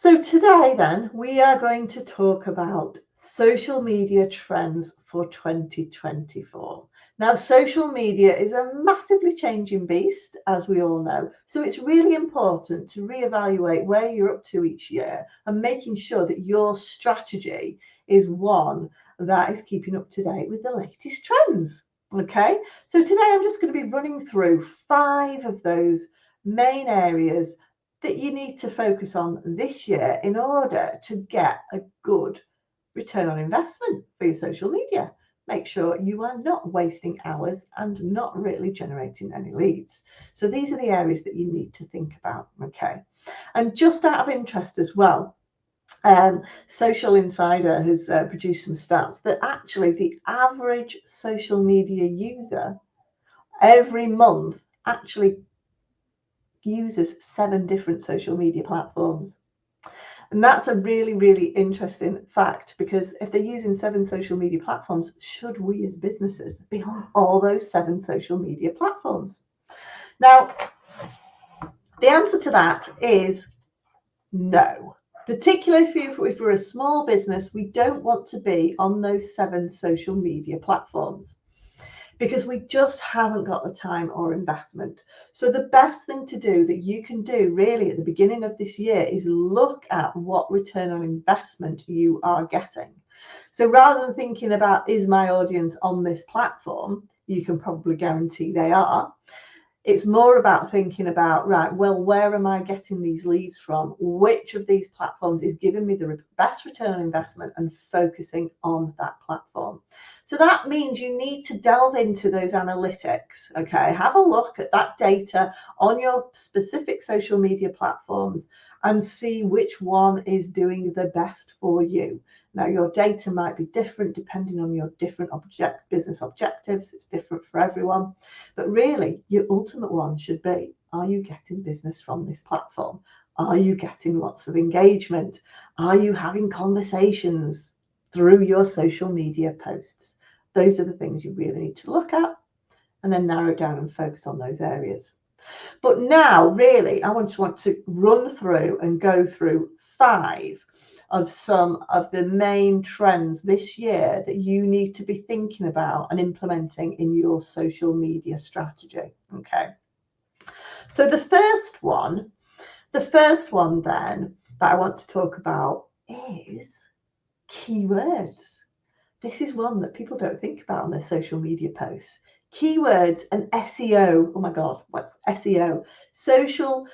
So today then we are going to talk about social media trends for 2024. Now, social media is a massively changing beast, as we all know. So it's really important to reevaluate where you're up to each year and making sure that your strategy is one that is keeping up to date with the latest trends. Okay, so today I'm just going to be running through 5 of those main areas that you need to focus on this year in order to get a good return on investment for your social media. Make sure you are not wasting hours and not really generating any leads. So these are the areas that you need to think about. Okay. And just out of interest as well, Social Insider has produced some stats that actually the average social media user every month actually uses 7 different social media platforms. And that's a really, really interesting fact, because if they're using 7 social media platforms, should we as businesses be on all those 7 social media platforms? Now, the answer to that is no. Particularly if we're a small business, we don't want to be on those 7 social media platforms, because we just haven't got the time or investment. So the best thing to do that you can do really at the beginning of this year is look at what return on investment you are getting. So rather than thinking about, is my audience on this platform? You can probably guarantee they are. It's more about thinking about, right, well, where am I getting these leads from? Which of these platforms is giving me the best return on investment, and focusing on that platform. So that means you need to delve into those analytics, okay? Have a look at that data on your specific social media platforms and see which one is doing the best for you. Now, your data might be different depending on your different business objectives. It's different for everyone. But really, your ultimate one should be, are you getting business from this platform? Are you getting lots of engagement? Are you having conversations through your social media posts? Those are the things you really need to look at, and then narrow it down and focus on those areas. But now, really, I want to run through and go through 5 of some of the main trends this year that you need to be thinking about and implementing in your social media strategy. Okay. So the first one then that I want to talk about is keywords. This is one that people don't think about on their social media posts. Keywords and SEO. Oh my God, what's SEO? Social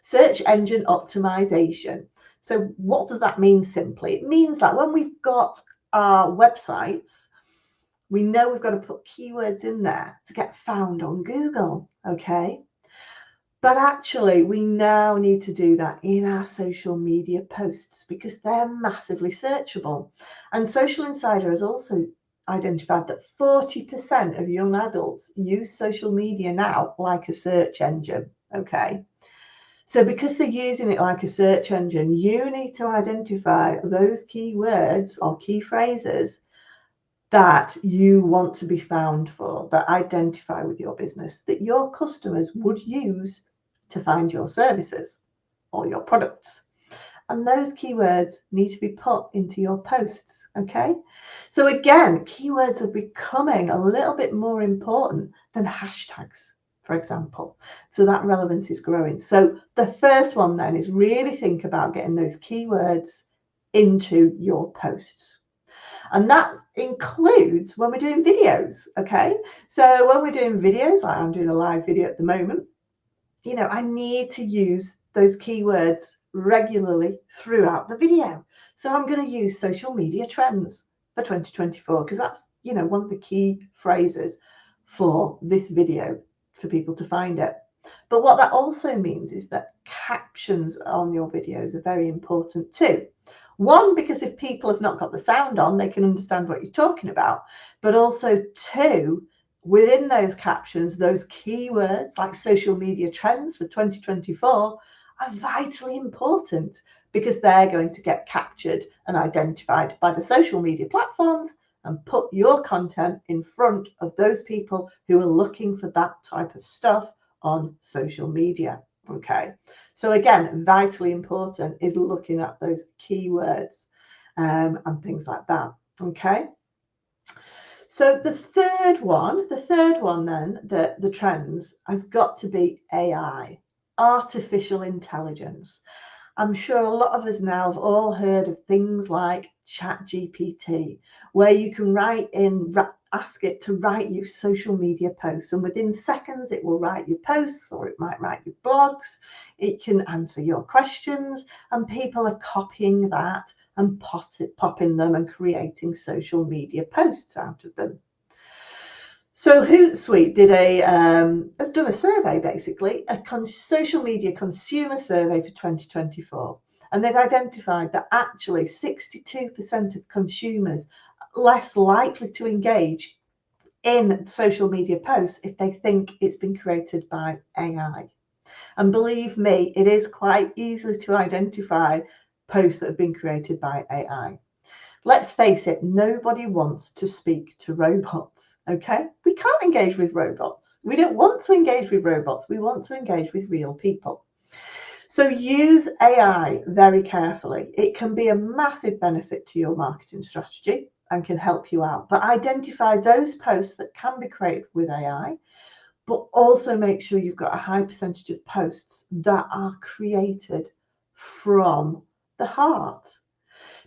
search engine optimization. So what does that mean simply? It means that when we've got our websites, we know we've got to put keywords in there to get found on Google, okay? But actually, we now need to do that in our social media posts because they're massively searchable. And Social Insider has also identified that 40% of young adults use social media now like a search engine, okay? So because they're using it like a search engine, you need to identify those keywords or key phrases that you want to be found for, that identify with your business, that your customers would use to find your services or your products. And those keywords need to be put into your posts, okay? So again, keywords are becoming a little bit more important than hashtags, for example. So that relevance is growing. So the first one then is really think about getting those keywords into your posts. And that includes when we're doing videos, okay? So when we're doing videos, like I'm doing a live video at the moment, I need to use those keywords regularly throughout the video. So I'm going to use social media trends for 2024 because that's, one of the key phrases for this video for people to find it. But what that also means is that captions on your videos are very important too. One, because if people have not got the sound on, they can understand what you're talking about. But also 2, within those captions, those keywords like social media trends for 2024 are vitally important because they're going to get captured and identified by the social media platforms and put your content in front of those people who are looking for that type of stuff on social media. Okay, so again, vitally important is looking at those keywords and things like that. Okay, so the third one then, the trends has got to be AI, artificial intelligence. I'm sure a lot of us now have all heard of things like ChatGPT, where you can ask it to write you social media posts, and within seconds it will write you posts, or it might write you blogs. It can answer your questions, and people are copying that and popping them and creating social media posts out of them. So Hootsuite has done a survey, basically, a social media consumer survey for 2024. And they've identified that actually 62% of consumers are less likely to engage in social media posts if they think it's been created by AI. And believe me, it is quite easy to identify posts that have been created by AI. Let's face it, nobody wants to speak to robots, okay? We can't engage with robots. We don't want to engage with robots. We want to engage with real people. So use AI very carefully. It can be a massive benefit to your marketing strategy and can help you out. But identify those posts that can be created with AI, but also make sure you've got a high percentage of posts that are created from the heart.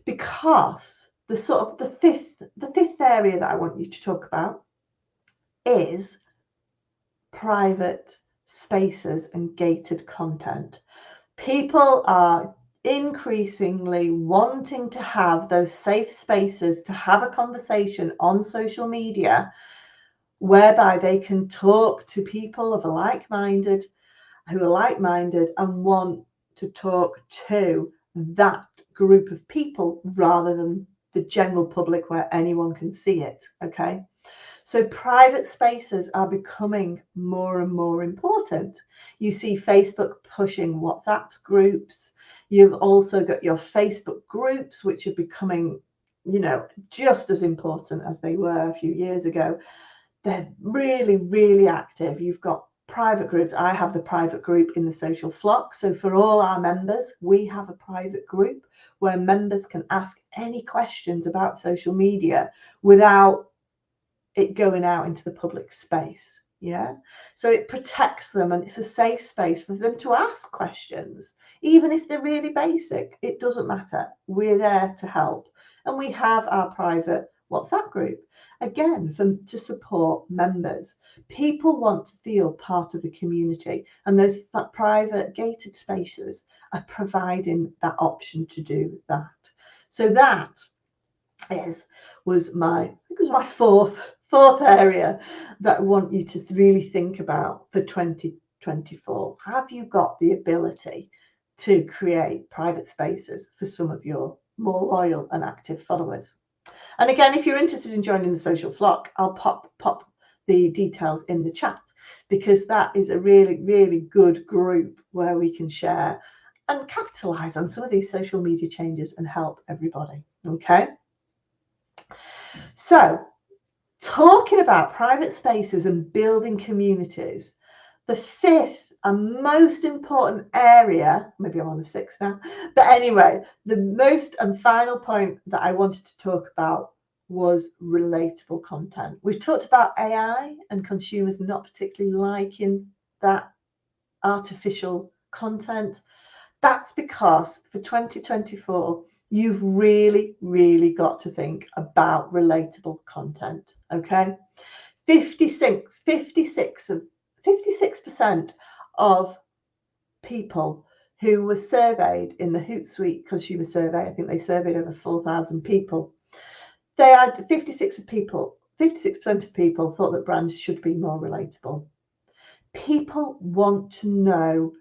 Because the fifth area that I want you to talk about is private spaces and gated content. People are increasingly wanting to have those safe spaces to have a conversation on social media whereby they can talk to people who are like-minded and want to talk to that group of people rather than the general public where anyone can see it. Okay, so private spaces are becoming more and more important. You see Facebook pushing WhatsApp groups. You've also got your Facebook groups, which are becoming, just as important as they were a few years ago. They're really, really active. You've got private groups. I have the private group in the Social Flock. So for all our members, we have a private group where members can ask any questions about social media without it going out into the public space. Yeah. So it protects them, and it's a safe space for them to ask questions, even if they're really basic. It doesn't matter. We're there to help. And we have our private WhatsApp group, again, to support members. People want to feel part of a community, and those private gated spaces are providing that option to do that. So that was my fourth area that I want you to really think about for 2024. Have you got the ability to create private spaces for some of your more loyal and active followers? And again, if you're interested in joining the Social Flock, I'll pop the details in the chat, because that is a really, really good group where we can share and capitalize on some of these social media changes and help everybody. Okay. So, talking about private spaces and building communities, the fifth and most important area, maybe I'm on the sixth now, but anyway, the most and final point that I wanted to talk about was relatable content. We've talked about AI and consumers not particularly liking that artificial content. That's because for 2024, you've really, really got to think about relatable content. Okay. 56% of people who were surveyed in the Hootsuite consumer survey, I think they surveyed over 4,000 people. They had 56% of people thought that brands should be more relatable. People want to know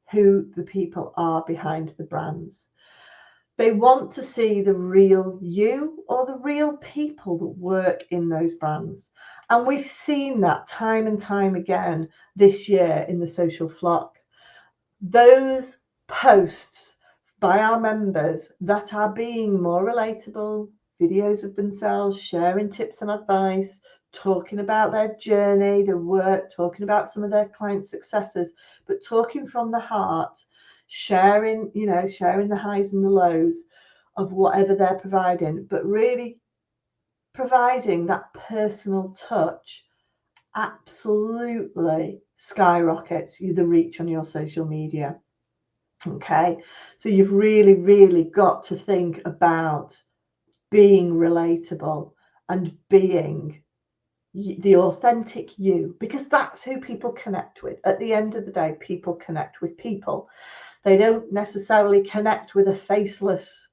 who the people are behind the brands. They want to see the real you or the real people that work in those brands. And we've seen that time and time again this year in the Social Flock. Those posts by our members that are being more relatable, videos of themselves, sharing tips and advice, talking about their journey, their work, talking about some of their client successes, but talking from the heart, sharing, sharing the highs and the lows of whatever they're providing, but really providing that personal touch absolutely skyrockets the reach on your social media. Okay, so you've really got to think about being relatable and being the authentic you, because that's who people connect with. At the end of the day, people connect with people. They don't necessarily connect with a faceless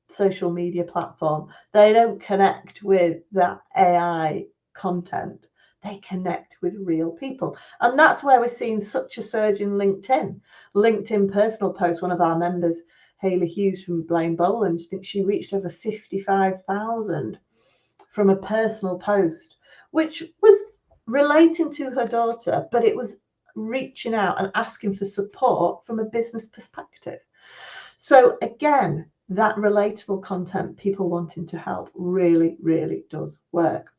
social media platform. They don't connect with that AI content. They connect with real people. And that's where we're seeing such a surge in LinkedIn. LinkedIn personal posts, one of our members, Hayley Hughes from Blaine Boland, I think she reached over 55,000 from a personal post, which was relating to her daughter, but it was reaching out and asking for support from a business perspective. So again, that relatable content, people wanting to help, really does work.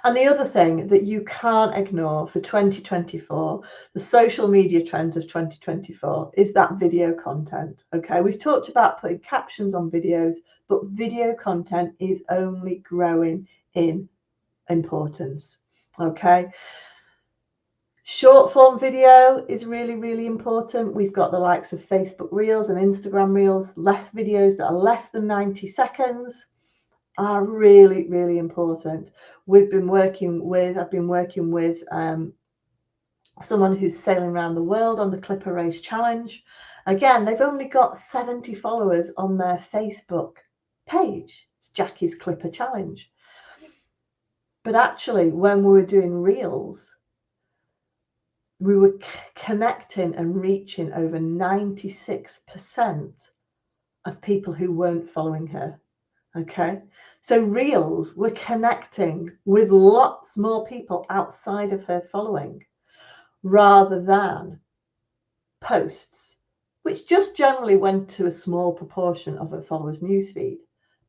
And the other thing that you can't ignore for 2024, the social media trends of 2024, is that video content. Okay, we've talked about putting captions on videos, but video content is only growing in importance. Okay. Short form video is really important. We've got the likes of Facebook Reels and Instagram Reels. Less videos that are less than 90 seconds are really important. I've been working with someone who's sailing around the world on the Clipper Race Challenge. Again, they've only got 70 followers on their Facebook page. It's Jackie's Clipper Challenge. But actually, when we were doing Reels, we were connecting and reaching over 96% of people who weren't following her. Okay, so Reels were connecting with lots more people outside of her following rather than posts, which just generally went to a small proportion of her followers' newsfeed.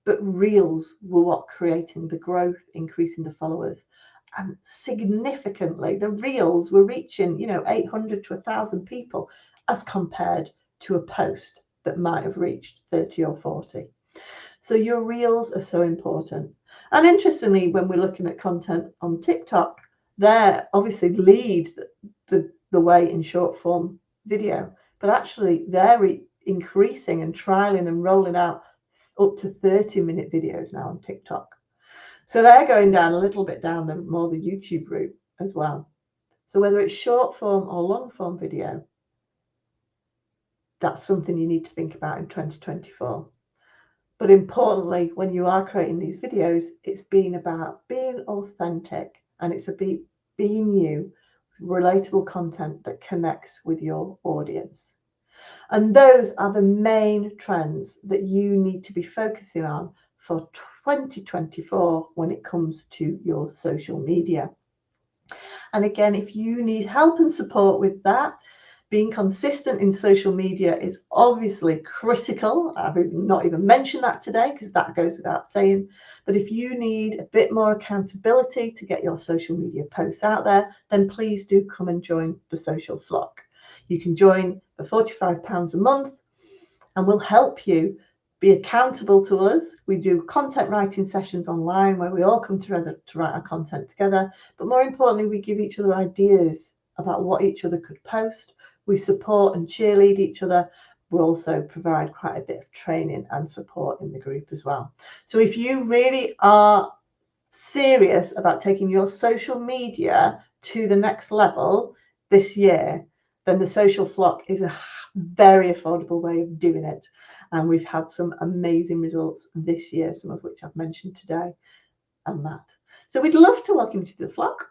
But Reels were what creating the growth, increasing the followers. And significantly, the Reels were reaching, 800 to 1,000 people as compared to a post that might have reached 30 or 40. So your Reels are so important. And interestingly, when we're looking at content on TikTok, they obviously lead the way in short form video, but actually they're increasing and trialing and rolling out up to 30-minute videos now on TikTok. So they're going down a little bit down the YouTube route as well. So whether it's short form or long form video, that's something you need to think about in 2024. But importantly, when you are creating these videos, it's been about being authentic, and it's about being you, relatable content that connects with your audience. And those are the main trends that you need to be focusing on for 2024 when it comes to your social media. And again, if you need help and support with that, being consistent in social media is obviously critical. I've not even mentioned that today because that goes without saying. But if you need a bit more accountability to get your social media posts out there, then please do come and join the Social Flock. You can join for £45 a month and we'll help you be accountable to us. We do content writing sessions online where we all come together to write our content together. But more importantly, we give each other ideas about what each other could post. We support and cheerlead each other. We also provide quite a bit of training and support in the group as well. So if you really are serious about taking your social media to the next level this year, then the Social Flock is a very affordable way of doing it. And we've had some amazing results this year, some of which I've mentioned today and that. So we'd love to welcome you to the flock.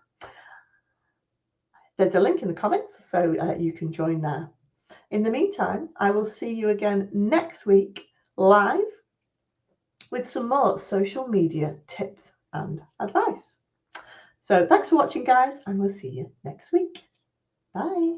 There's a link in the comments, so you can join there. In the meantime, I will see you again next week live with some more social media tips and advice. So thanks for watching, guys, and we'll see you next week. Bye.